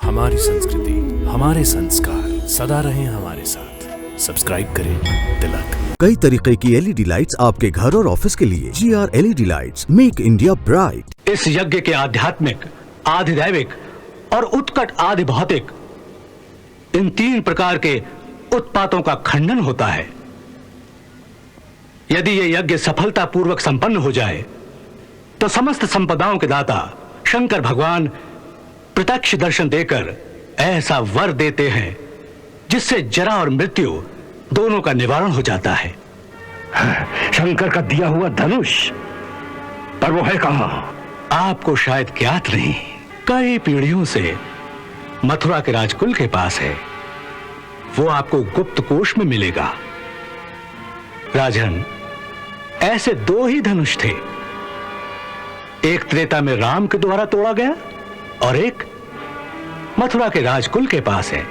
हमारी संस्कृति, हमारे संस्कार सदा रहें हमारे साथ। सब्सक्राइब करें तिलक। कई तरीके की एलईडी लाइट्स आपके घर और ऑफिस के लिए। GR LED lights, make India bright. इस यज्ञ के आध्यात्मिक, आधिदैविक और उत्कट आदि भौतिक इन तीन प्रकार के उत्पातों का खंडन होता है। यदि यह यज्ञ सफलतापूर्वक संपन्न हो जाए तो समस्त संपदाओं के दाता शंकर भगवान प्रत्यक्ष दर्शन देकर ऐसा वर देते हैं जिससे जरा और मृत्यु दोनों का निवारण हो जाता है। शंकर का दिया हुआ धनुष, पर वो है कहां? आपको शायद ज्ञात नहीं, कई पीढ़ियों से मथुरा के राजकुल के पास है। वो आपको गुप्त कोश में मिलेगा। राजन, ऐसे दो ही धनुष थे, एक त्रेता में राम के द्वारा तोड़ा गया और एक मथुरा के राजकुल के पास है।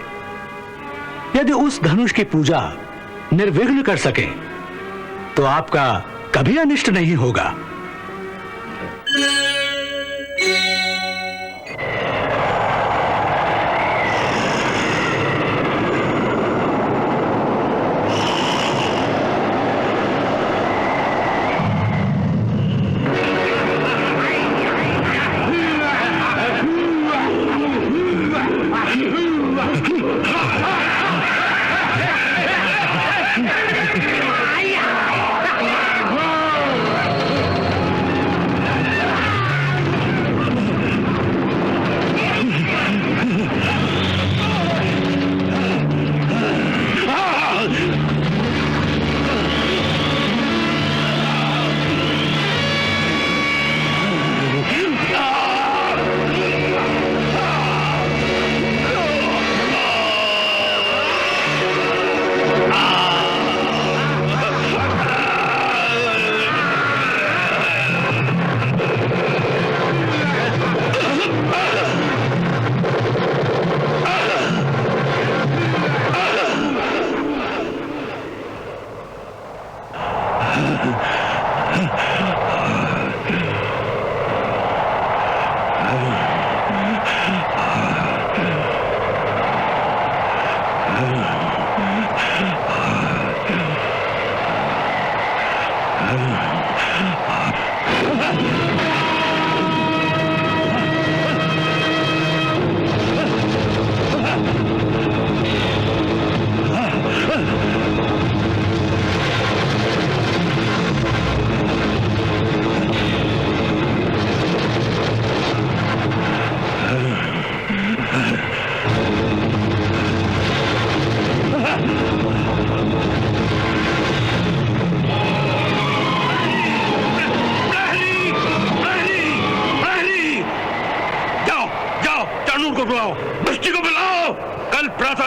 यदि उस धनुष की पूजा निर्विघ्न कर सके तो आपका कभी अनिष्ट नहीं होगा।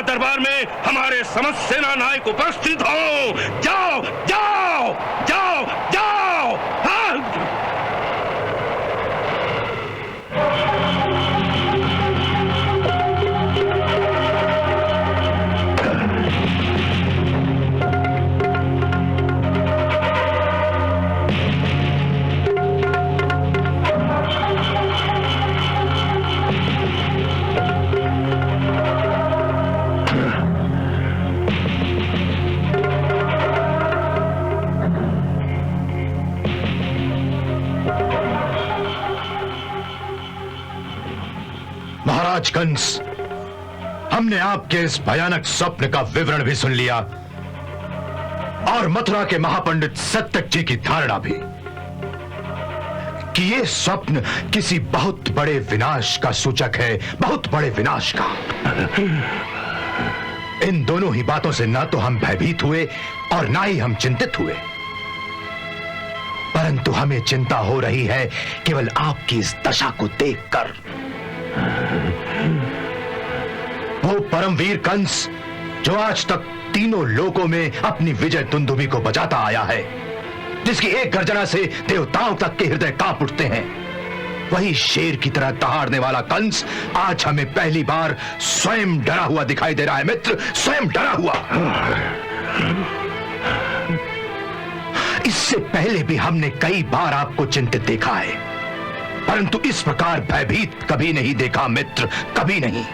दरबार में हमारे समस्त सेना नायक उपस्थित हो। जाओ जाओ जाओ जाओ। हाँ। महाराज कंस, हमने आपके इस भयानक स्वप्न का विवरण भी सुन लिया और मथुरा के महापंडित सत्यक जी की धारणा भी कि यह स्वप्न किसी बहुत बड़े विनाश का सूचक है, बहुत बड़े विनाश का। इन दोनों ही बातों से ना तो हम भयभीत हुए और ना ही हम चिंतित हुए, परंतु हमें चिंता हो रही है केवल आपकी इस दशा को देखकर। वो परमवीर कंस जो आज तक तीनों लोकों में अपनी विजय दुंदुभी को बजाता आया है, जिसकी एक गर्जना से देवताओं तक के हृदय कांप उठते हैं, वही शेर की तरह दहाड़ने वाला कंस आज हमें पहली बार स्वयं डरा हुआ दिखाई दे रहा है। मित्र, स्वयं डरा हुआ। इससे पहले भी हमने कई बार आपको चिंतित देखा है, परंतु इस प्रकार भयभीत कभी नहीं देखा मित्र, कभी नहीं।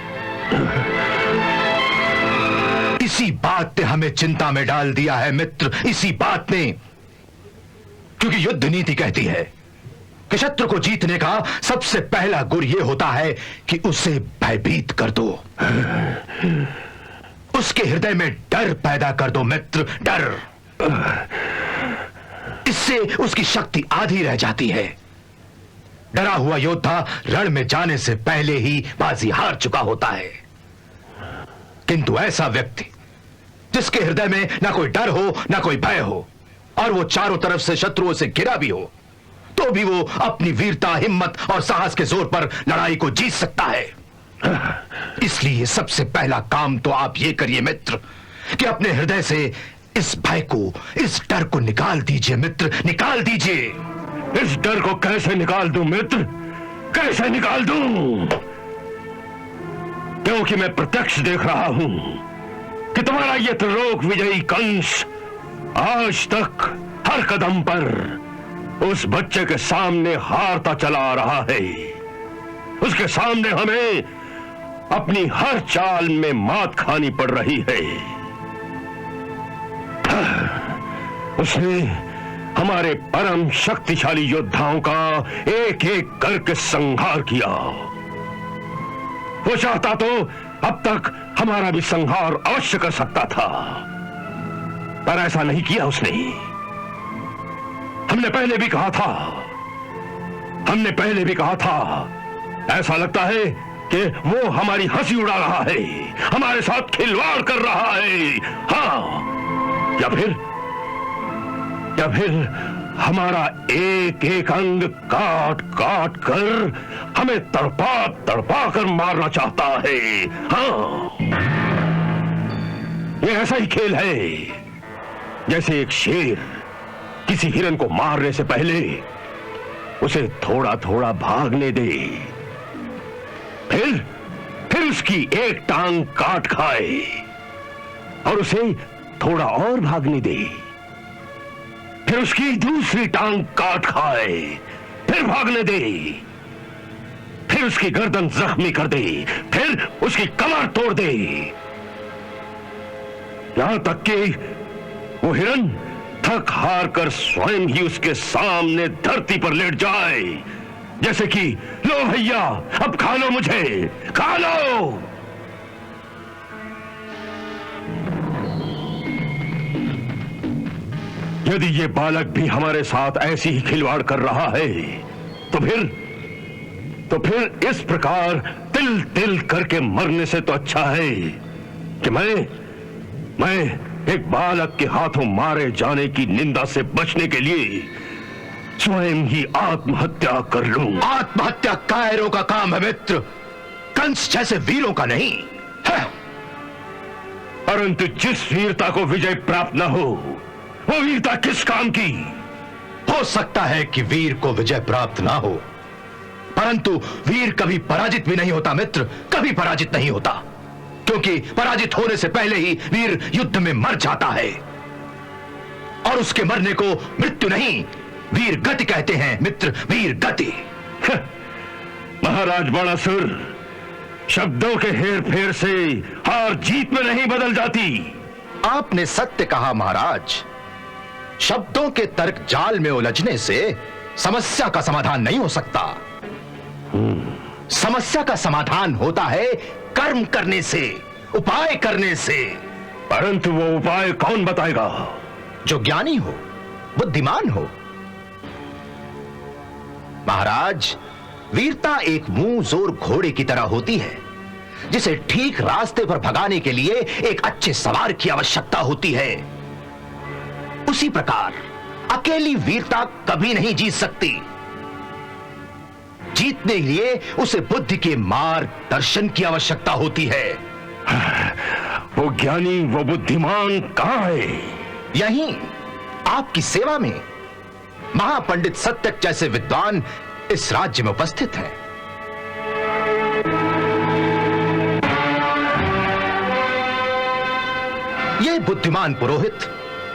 इसी बात ने हमें चिंता में डाल दिया है मित्र, इसी बात ने। क्योंकि युद्ध नीति कहती है कि शत्रु को जीतने का सबसे पहला गुर यह होता है कि उसे भयभीत कर दो, उसके हृदय में डर पैदा कर दो मित्र, डर। इससे उसकी शक्ति आधी रह जाती है। डरा हुआ योद्धा रण में जाने से पहले ही बाजी हार चुका होता है। किंतु ऐसा व्यक्ति जिसके हृदय में ना कोई डर हो ना कोई भय हो, और वो चारों तरफ से शत्रुओं से घिरा भी हो, तो भी वो अपनी वीरता, हिम्मत और साहस के जोर पर लड़ाई को जीत सकता है। इसलिए सबसे पहला काम तो आप ये करिए मित्र कि अपने हृदय से इस भय को, इस डर को निकाल दीजिए मित्र, निकाल दीजिए। इस डर को कैसे निकाल दूं मित्र, कैसे निकाल दूं? क्योंकि मैं प्रत्यक्ष देख रहा हूं कि तुम्हारा ये त्रिलोक विजयी कंस आज तक हर कदम पर उस बच्चे के सामने हारता चला आ रहा है। उसके सामने हमें अपनी हर चाल में मात खानी पड़ रही है। उसने हमारे परम शक्तिशाली योद्धाओं का एक एक करके संहार किया। वो चाहता तो अब तक हमारा भी संहार अवश्य कर सकता था, पर ऐसा नहीं किया उसने। हमने पहले भी कहा था, ऐसा लगता है कि वो हमारी हंसी उड़ा रहा है, हमारे साथ खिलवाड़ कर रहा है। हाँ, या फिर हमारा एक एक अंग काट काट कर हमें तड़पा तड़पा कर मारना चाहता है। हाँ, ये ऐसा ही खेल है जैसे एक शेर किसी हिरन को मारने से पहले उसे थोड़ा थोड़ा भागने दे, फिर उसकी एक टांग काट खाए और उसे थोड़ा और भागने दे, फिर उसकी दूसरी टांग काट खाए, फिर भागने दे, फिर उसकी गर्दन जख्मी कर दे, फिर उसकी कमर तोड़ दे, यहां तक कि वो हिरन थक हार कर स्वयं ही उसके सामने धरती पर लेट जाए, जैसे कि लो भैया अब खा लो, मुझे खा लो। यदि ये बालक भी हमारे साथ ऐसी ही खिलवाड़ कर रहा है तो फिर इस प्रकार तिल तिल करके मरने से तो अच्छा है कि मैं एक बालक के हाथों मारे जाने की निंदा से बचने के लिए स्वयं ही आत्महत्या कर लूं। आत्महत्या कायरों का काम है मित्र, कंस जैसे वीरों का नहीं है। परंतु जिस वीरता को विजय प्राप्त न हो, वो वीरता किस काम की? हो सकता है कि वीर को विजय प्राप्त ना हो, परंतु वीर कभी पराजित भी नहीं होता मित्र, कभी पराजित नहीं होता, क्योंकि पराजित होने से पहले ही वीर युद्ध में मर जाता है। और उसके मरने को मृत्यु नहीं, वीर गति कहते हैं मित्र, वीर गति। महाराज बाणासुर, शब्दों के हेर फेर से हार जीत में नहीं बदल जाती। आपने सत्य कहा महाराज, शब्दों के तर्क जाल में उलझने से समस्या का समाधान नहीं हो सकता। समस्या का समाधान होता है कर्म करने से, उपाय करने से। परंतु वो उपाय कौन बताएगा? जो ज्ञानी हो, बुद्धिमान हो। महाराज, वीरता एक मुंह जोर घोड़े की तरह होती है, जिसे ठीक रास्ते पर भगाने के लिए एक अच्छे सवार की आवश्यकता होती है। उसी प्रकार अकेली वीरता कभी नहीं जीत सकती। जीतने के लिए उसे बुद्धि के मार्गदर्शन की आवश्यकता होती है। वो ज्ञानी, वो बुद्धिमान कहां है? यहीं आपकी सेवा में महापंडित सत्यक जैसे विद्वान इस राज्य में उपस्थित हैं। ये बुद्धिमान पुरोहित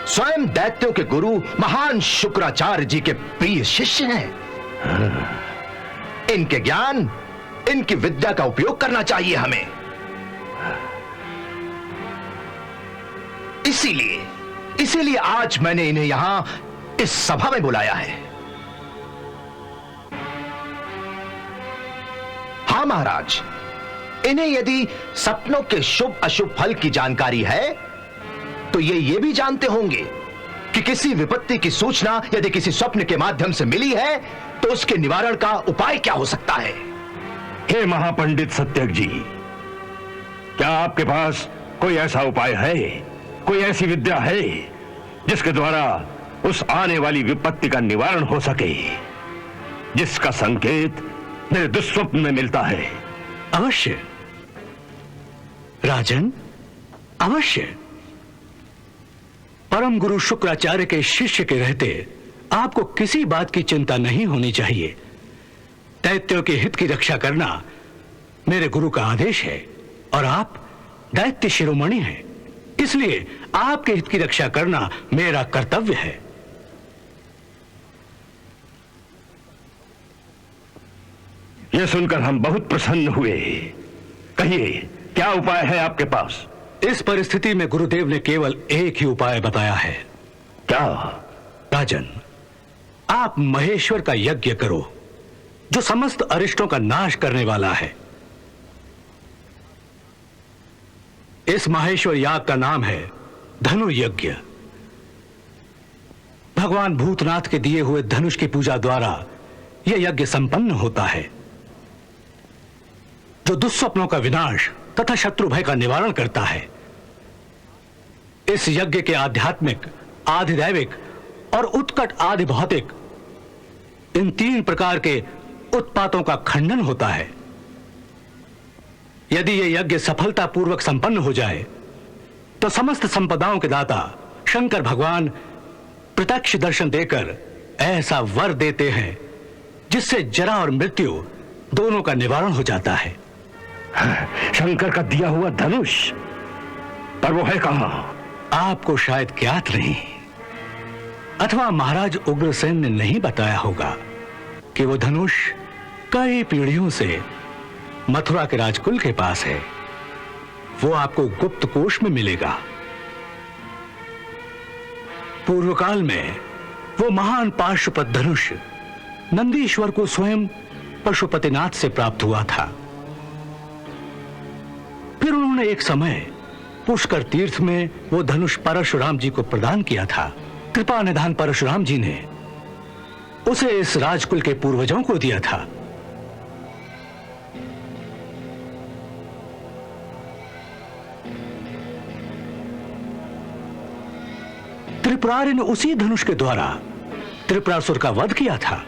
स्वयं दैत्यों के गुरु महान शुक्राचार्य जी के प्रिय शिष्य हैं। इनके ज्ञान, इनकी विद्या का उपयोग करना चाहिए हमें। इसीलिए आज मैंने इन्हें यहां इस सभा में बुलाया है। हां महाराज, इन्हें यदि सपनों के शुभ अशुभ फल की जानकारी है तो ये भी जानते होंगे कि किसी विपत्ति की सूचना यदि किसी स्वप्न के माध्यम से मिली है तो उसके निवारण का उपाय क्या हो सकता है। हे महापंडित सत्यक जी, क्या आपके पास कोई ऐसा उपाय है, कोई ऐसी विद्या है जिसके द्वारा उस आने वाली विपत्ति का निवारण हो सके, जिसका संकेत मेरे दुस्वप्न में मिलता है? अवश्य राजन, अवश्य। परम गुरु शुक्राचार्य के शिष्य के रहते आपको किसी बात की चिंता नहीं होनी चाहिए। दैत्यों के हित की रक्षा करना मेरे गुरु का आदेश है और आप दैत्य शिरोमणि हैं, इसलिए आपके हित की रक्षा करना मेरा कर्तव्य है। यह सुनकर हम बहुत प्रसन्न हुए। कहिए, क्या उपाय है आपके पास? इस परिस्थिति में गुरुदेव ने केवल एक ही उपाय बताया है। क्या? राजन, आप महेश्वर का यज्ञ करो जो समस्त अरिष्टों का नाश करने वाला है। इस महेश्वर याग का नाम है धनु यज्ञ। भगवान भूतनाथ के दिए हुए धनुष की पूजा द्वारा यह यज्ञ संपन्न होता है, जो दुस्वप्नों का विनाश तथा शत्रु भय का निवारण करता है। इस यज्ञ के आध्यात्मिक, आधिदैविक और उत्कट आदि भौतिक, इन 3 प्रकार के उत्पातों का खंडन होता है। यदि यह यज्ञ सफलतापूर्वक संपन्न हो जाए तो समस्त संपदाओं के दाता शंकर भगवान प्रत्यक्ष दर्शन देकर ऐसा वर देते हैं जिससे जरा और मृत्यु दोनों का निवारण हो जाता है। शंकर का दिया हुआ धनुष, पर वो है कहां? आपको शायद ज्ञात नहीं, अथवा महाराज उग्रसेन ने नहीं बताया होगा कि वो धनुष कई पीढ़ियों से मथुरा के राजकुल के पास है। वो आपको गुप्त कोश में मिलेगा। पूर्व काल में वो महान पाशुपत धनुष नंदीश्वर को स्वयं पशुपतिनाथ से प्राप्त हुआ था। फिर उन्होंने एक समय पुष्कर तीर्थ में वो धनुष परशुराम जी को प्रदान किया था। कृपा निधान परशुराम जी ने उसे इस राजकुल के पूर्वजों को दिया था। त्रिपुरारि ने उसी धनुष के द्वारा त्रिपुरासुर का वध किया था।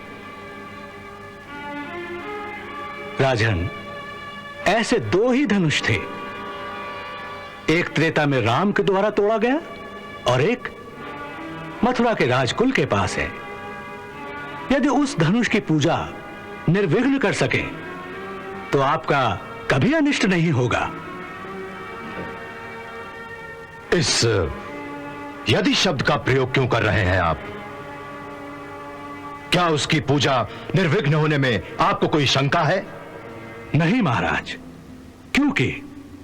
राजन, ऐसे 2 ही धनुष थे। एक त्रेता में राम के द्वारा तोड़ा गया और एक मथुरा के राजकुल के पास है। यदि उस धनुष की पूजा निर्विघ्न कर सके तो आपका कभी अनिष्ट नहीं होगा। इस यदि शब्द का प्रयोग क्यों कर रहे हैं आप? क्या उसकी पूजा निर्विघ्न होने में आपको कोई शंका है? नहीं महाराज, क्योंकि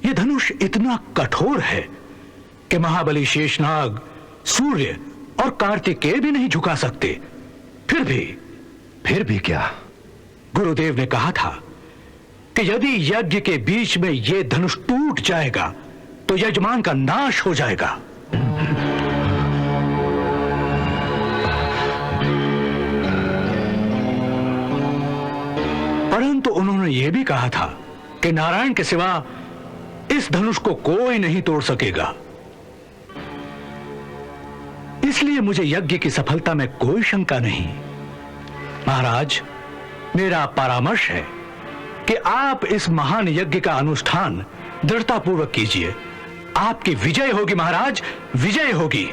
यह धनुष इतना कठोर है कि महाबली शेषनाग, सूर्य और कार्तिकेय भी नहीं झुका सकते। फिर भी क्या? गुरुदेव ने कहा था कि यदि यज्ञ के बीच में यह धनुष टूट जाएगा तो यजमान का नाश हो जाएगा। परंतु उन्होंने यह भी कहा था कि नारायण के सिवा इस धनुष को कोई नहीं तोड़ सकेगा। इसलिए मुझे यज्ञ की सफलता में कोई शंका नहीं। महाराज, मेरा परामर्श है कि आप इस महान यज्ञ का अनुष्ठान दृढ़तापूर्वक कीजिए। आपकी विजय होगी महाराज, विजय होगी।